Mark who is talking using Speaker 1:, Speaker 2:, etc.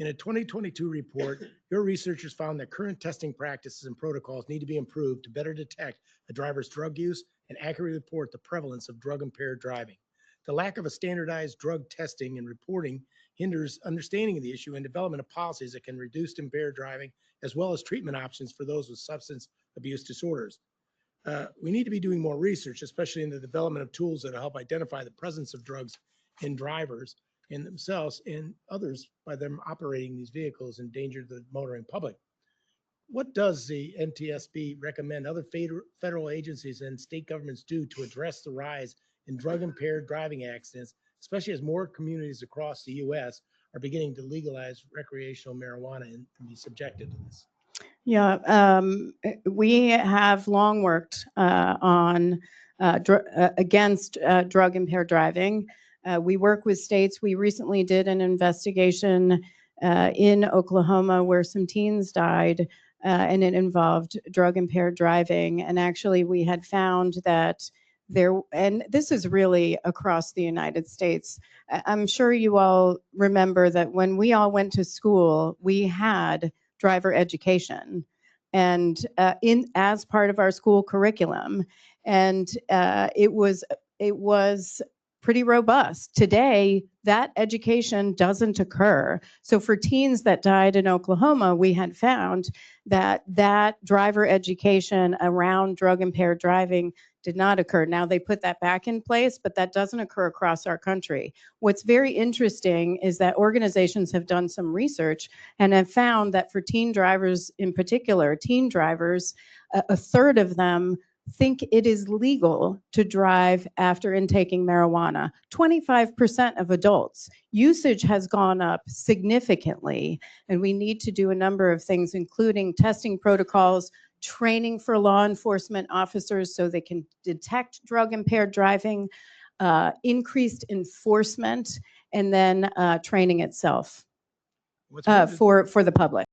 Speaker 1: In a 2022 report, your researchers found that current testing practices and protocols need to be improved to better detect a driver's drug use and accurately report the prevalence of drug-impaired driving. The lack of a standardized drug testing and reporting hinders understanding of the issue and development of policies that can reduce impaired driving, as well as treatment options for those with substance abuse disorders. We need to be doing more research, especially in the development of tools that help identify the presence of drugs in drivers in themselves and others by them operating these vehicles and endanger the motoring public. What does the NTSB recommend other federal agencies and state governments do to address the rise in drug-impaired driving accidents, especially as more communities across the U.S. are beginning to legalize recreational marijuana and be subjected to this?
Speaker 2: Yeah, we have long worked on against drug impaired driving. We work with states. We recently did an investigation in Oklahoma where some teens died, and it involved drug impaired driving. And actually, we had found that there, and this is really across the United States. I'm sure you all remember that when we all went to school, we had driver education and as part of our school curriculum, and it was pretty robust. Today, that education doesn't occur. So for teens that died in Oklahoma, we had found that driver education around drug impaired driving did not occur. Now they put that back in place, but that doesn't occur across our country. What's very interesting is that organizations have done some research and have found that for teen drivers in particular, teen drivers, a third of them think it is legal to drive after intaking marijuana. 25% of adults. Usage has gone up significantly, and we need to do a number of things, including testing protocols, training for law enforcement officers so they can detect drug-impaired driving, increased enforcement, and then training itself for the public.